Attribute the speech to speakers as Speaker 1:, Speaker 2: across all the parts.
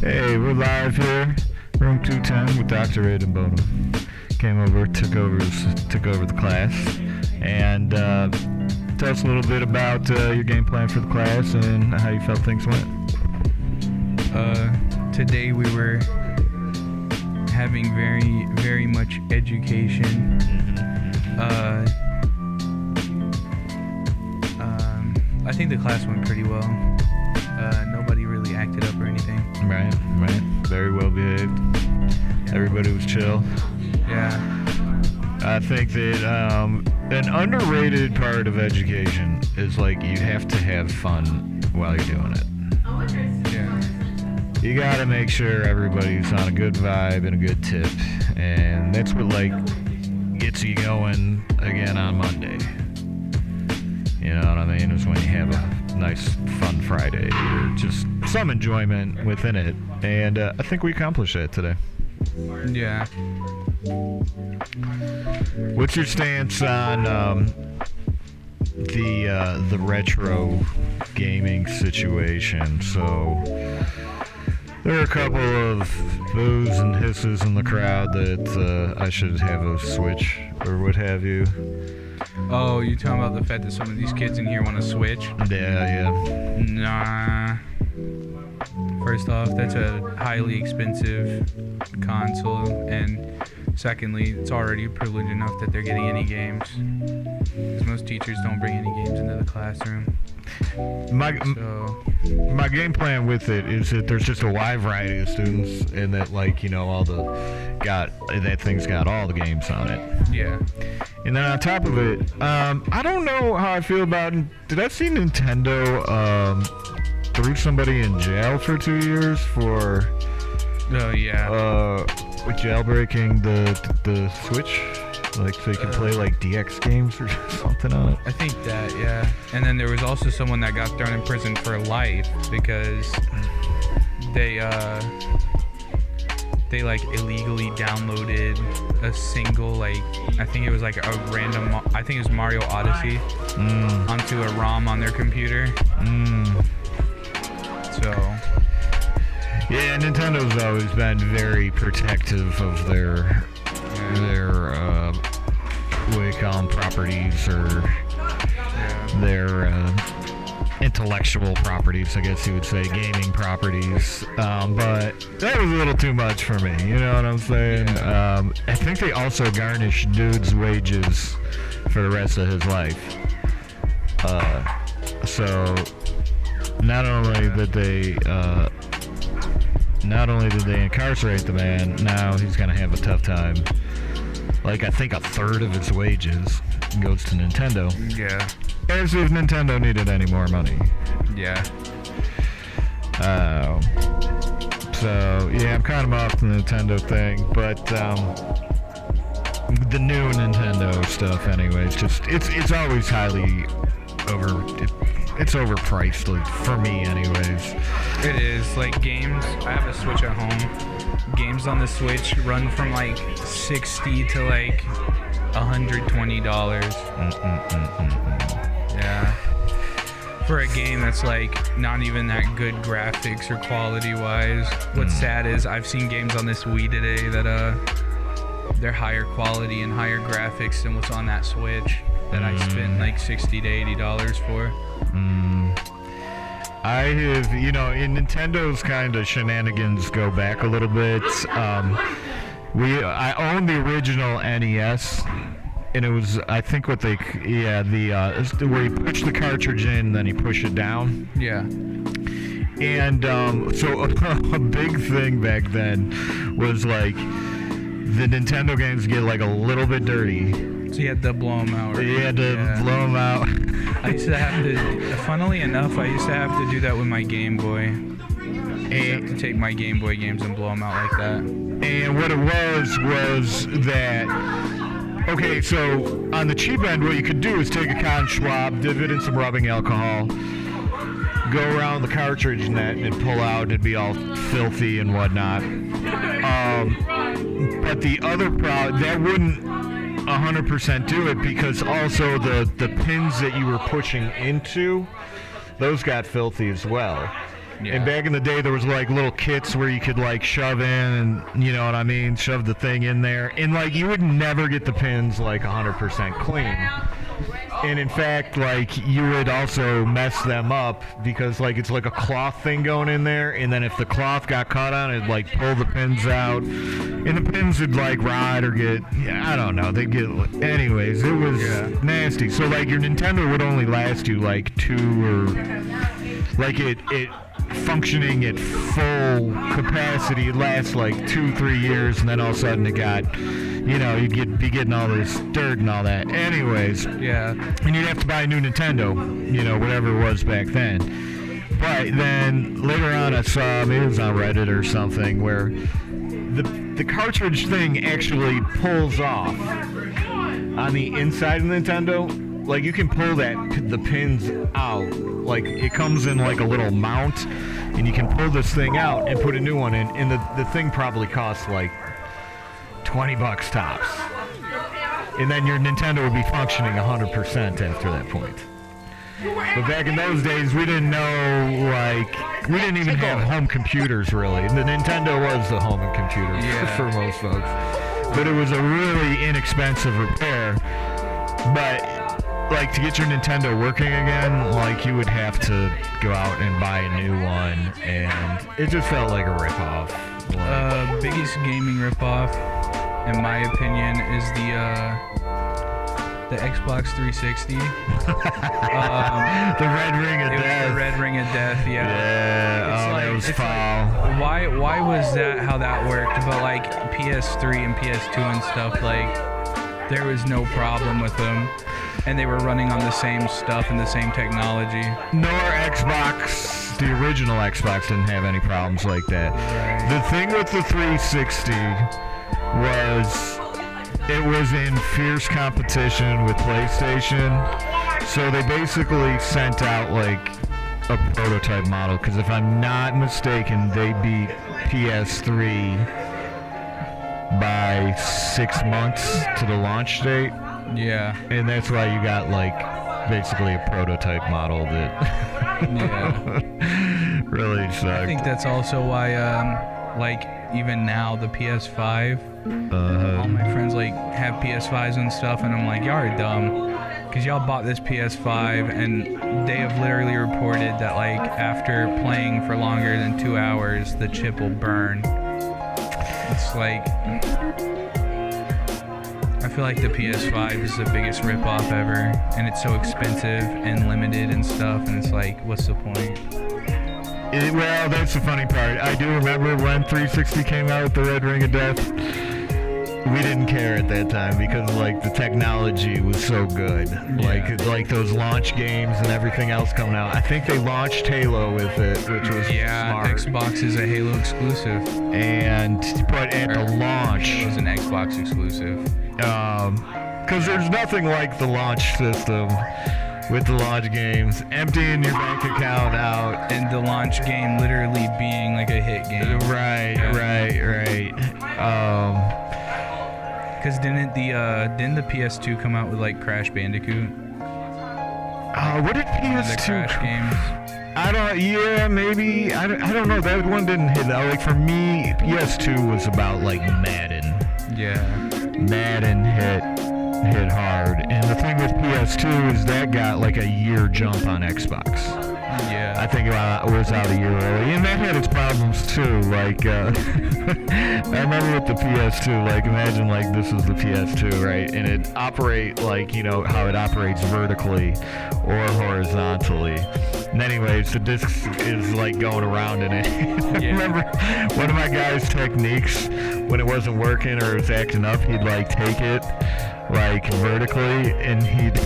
Speaker 1: Hey, we're live here, room 210 with Dr. Aiden Bonham. Came over, took over the class, and tell us a little bit about your game plan for the class and how you felt things went.
Speaker 2: Today we were having very much education. I think the class went pretty well. Nobody really acted up or anything.
Speaker 1: Right. Very well behaved.
Speaker 2: Yeah.
Speaker 1: Everybody was chill.
Speaker 2: Yeah.
Speaker 1: I think that an underrated part of education is like you have to have fun while you're doing it.
Speaker 2: Yeah.
Speaker 1: You gotta make sure everybody's on a good vibe and a good tip, and that's what like gets you going again on Monday. You know what I mean? Is when you have a nice fun Friday or just some enjoyment within it, and I think we accomplished that today.
Speaker 2: Yeah.
Speaker 1: What's your stance on the retro gaming situation? So there are a couple of boos and hisses in the crowd that I should have a Switch or what have you.
Speaker 2: Oh, you talking about the fact that some of these kids in here want to Switch?
Speaker 1: Yeah.
Speaker 2: Nah. First off, that's a highly expensive console, and secondly, it's already a privilege enough that they're getting any games. Because most teachers don't bring any games into the classroom.
Speaker 1: My game plan with it is that there's just a wide variety of students, and that like that thing's got all the games on it.
Speaker 2: Yeah.
Speaker 1: And then on top of it, I don't know how I feel about. Did I see Nintendo threw somebody in jail for 2 years for?
Speaker 2: Oh yeah.
Speaker 1: Jailbreaking the Switch, like so you can play like DX games or something on it.
Speaker 2: I think that, yeah. And then there was also someone that got thrown in prison for life because they like illegally downloaded a single, like, I think it was like a random, I think it was Mario Odyssey onto a ROM on their computer. So
Speaker 1: yeah, Nintendo's always been very protective of their what do you call them, properties or their intellectual properties, I guess you would say, gaming properties. But that was a little too much for me, you know what I'm saying? I think they also garnished dude's wages for the rest of his life. So not only did they incarcerate the man, now he's gonna have a tough time. Like, I think a third of his wages goes to Nintendo.
Speaker 2: yeah.
Speaker 1: As if Nintendo needed any more money.
Speaker 2: Yeah.
Speaker 1: So yeah, I'm kind of off the Nintendo thing, but the new Nintendo stuff, anyways, just it's always highly it's overpriced, like, for me, anyways.
Speaker 2: It is. Like, games, I have a Switch at home. Games on the Switch run from like $60 to like $120. Yeah. For a game that's like not even that good graphics or quality wise. What's sad is I've seen games on this Wii today that they're higher quality and higher graphics than what's on that Switch that I spent like $60 to $80 for.
Speaker 1: I have, in Nintendo's kind of shenanigans go back a little bit. I own the original NES, and it was, I think where you push the cartridge in, then you push it down.
Speaker 2: Yeah.
Speaker 1: And so a big thing back then was like the Nintendo games get like a little bit dirty.
Speaker 2: So you had to blow them out.
Speaker 1: You had to blow them out.
Speaker 2: I used to have to, funnily enough, I used to have to do that with my Game Boy. I have to take my Game Boy games and blow them out like that.
Speaker 1: And what it was that, okay, so on the cheap end, what you could do is take a cotton swab, dip it in some rubbing alcohol, go around the cartridge net and pull out, and it'd be all filthy and whatnot. But the other problem, that wouldn't 100% do it, because also the pins that you were pushing into, those got filthy as well.
Speaker 2: Yeah.
Speaker 1: And back in the day, there was like little kits where you could like shove in, and you know what I mean, shove the thing in there, and like you would never get the pins like 100% clean. And in fact, like you would also mess them up because like it's like a cloth thing going in there, and then if the cloth got caught on it, like pull the pins out, and the pins would like rot or get, I don't know, they get. Anyways, it was nasty. So like your Nintendo would only last you like 2 or like it functioning at full capacity lasts like 2-3 years, and then all of a sudden it got, you know, you'd be getting all this dirt and all that. Anyways, and you'd have to buy a new Nintendo, you know, whatever it was back then. But then later on I saw, maybe it was on Reddit or something, where the cartridge thing actually pulls off on the inside of the Nintendo. Like you can pull the pins out. Like it comes in like a little mount, and you can pull this thing out and put a new one in. And the thing probably costs like $20 tops. And then your Nintendo would be functioning 100% after that point. But back in those days, we didn't know, like, we didn't even have home computers really. The Nintendo was the home computer for most folks. But it was a really inexpensive repair. But like to get your Nintendo working again, like you would have to go out and buy a new one, and it just felt like a ripoff.
Speaker 2: Biggest gaming ripoff, in my opinion, is the Xbox 360.
Speaker 1: The Red Ring of Death.
Speaker 2: The Red Ring of Death, yeah.
Speaker 1: Yeah, that was foul.
Speaker 2: Like, why was that how that worked? But like PS3 and PS2 and stuff, like there was no problem with them. And they were running on the same stuff and the same technology.
Speaker 1: Nor Xbox, the original Xbox didn't have any problems like that.
Speaker 2: Right.
Speaker 1: The thing with the 360 was it was in fierce competition with PlayStation. So they basically sent out like a prototype model, because if I'm not mistaken, they beat PS3 by 6 months to the launch date.
Speaker 2: Yeah.
Speaker 1: And that's why you got like basically a prototype model that really sucked.
Speaker 2: I think that's also why like even now the PS5, all my friends like have PS5s and stuff, and I'm like, y'all are dumb, because y'all bought this PS5 and they have literally reported that like after playing for longer than 2 hours the chip will burn. It's like, I feel like the PS5 is the biggest ripoff ever, and it's so expensive and limited and stuff, and it's like, what's the point?
Speaker 1: Well, that's the funny part. I do remember when 360 came out with the Red Ring of Death. We didn't care at that time because like the technology was so good. Like those launch games and everything else coming out. I think they launched Halo with it, which was smart.
Speaker 2: Xbox is a Halo exclusive.
Speaker 1: But at the launch,
Speaker 2: it was an Xbox exclusive.
Speaker 1: Because there's nothing like the launch system with the launch games, emptying your bank account out,
Speaker 2: and the launch game literally being like a hit game.
Speaker 1: Right.
Speaker 2: Because didn't the PS2 come out with like Crash Bandicoot?
Speaker 1: What did PS2?
Speaker 2: The Crash games.
Speaker 1: I don't. Yeah, maybe. I don't know. That one didn't hit. Like for me, PS2 was about like Madden.
Speaker 2: Yeah.
Speaker 1: Madden hit hard, and the thing with PS2 is that got like a year jump on Xbox.
Speaker 2: Yeah.
Speaker 1: I think it was out a year early, and that had its problems too. Like, I remember with the PS2, like imagine like this is the PS2, right? And it operate like, you know, how it operates vertically or horizontally. And anyways, the disc is like going around in it. I remember one of my guys' techniques when it wasn't working or it was acting up, he'd like take it like vertically and he'd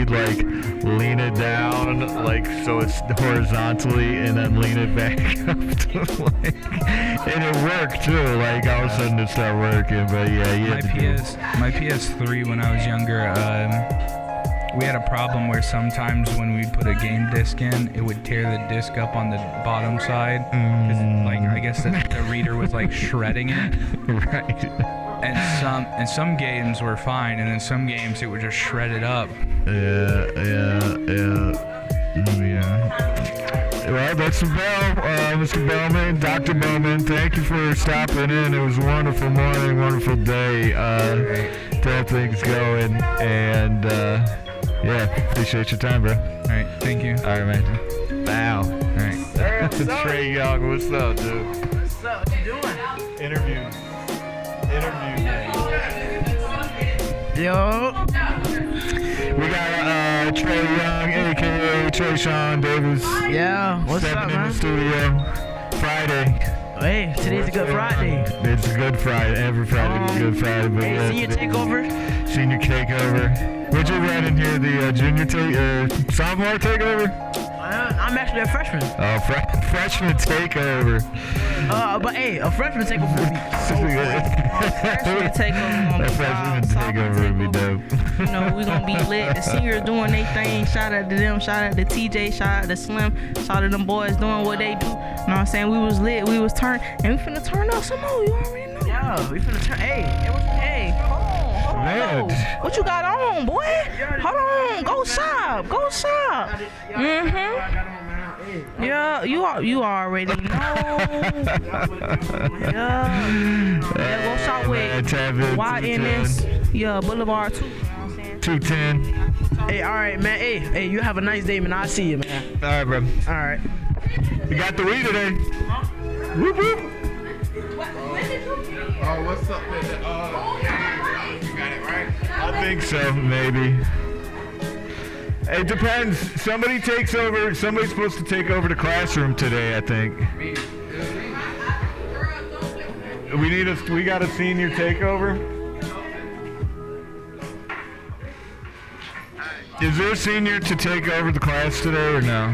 Speaker 1: like lean it down like so it's horizontally and then lean it back up to like, and it worked too, like all of a sudden it started working. But yeah,
Speaker 2: my PS3 when I was younger, we had a problem where sometimes when we put a game disc in, it would tear the disc up on the bottom side, 'cause, like I guess the reader was like shredding it.
Speaker 1: Right.
Speaker 2: And some games were fine, and then some games it would just shred it up.
Speaker 1: Yeah. Well, that's Bell, Mr. Bowman, Dr. Bowman. Thank you for stopping in. It was a wonderful morning, wonderful day to have things going. And, yeah, appreciate your time, bro.
Speaker 2: All right, thank you.
Speaker 1: All right, man. Bow. All right. Trey Young, what's up, dude?
Speaker 3: What's up? What you doing?
Speaker 1: Interview, man.
Speaker 3: Yo.
Speaker 1: We got Trey Young, a.k.a. Trey Sean Davis.
Speaker 3: Yeah. What's
Speaker 1: stepping
Speaker 3: up,
Speaker 1: in
Speaker 3: man?
Speaker 1: the studio. Friday.
Speaker 3: Hey, today's a good Friday.
Speaker 1: It's a good Friday. Every Friday's a good Friday. But
Speaker 3: Hey, senior takeover.
Speaker 1: Senior takeover. What'd you run in here? The junior sophomore takeover?
Speaker 3: I'm actually a freshman.
Speaker 1: Oh, freshman takeover.
Speaker 3: But hey, a freshman takeover would be so fun.
Speaker 4: Freshman takeover gonna
Speaker 1: A
Speaker 4: be
Speaker 1: freshman
Speaker 4: wild.
Speaker 1: takeover would be dope.
Speaker 4: You know, we gonna be lit. The seniors doing their thing. Shout out to them. Shout out to TJ. Shout out to Slim. Shout out to them boys doing what they do. You know what I'm saying? We was lit. We was turned. And we finna turn up some more. You already know.
Speaker 3: Yeah, we finna turn. Hey,
Speaker 4: Hold on.
Speaker 1: Man.
Speaker 4: Go. What you got on, boy? Hold on. Go shop. Go shop. Yeah, you already know. Yeah, go shop with YNS. Yeah, Boulevard 2. You know what I'm saying?
Speaker 1: 210.
Speaker 3: hey, all right, man. Hey, you have a nice day, man. I'll see you, man.
Speaker 1: All right, bro.
Speaker 3: All right.
Speaker 1: You got the weed today. Whoop, whoop.
Speaker 5: Oh, what's up with it? You got it right?
Speaker 1: I think so, maybe. It depends. Somebody takes over. Somebody's supposed to take over the classroom today, I think. We got a senior takeover. Is there a senior to take over the class today or no?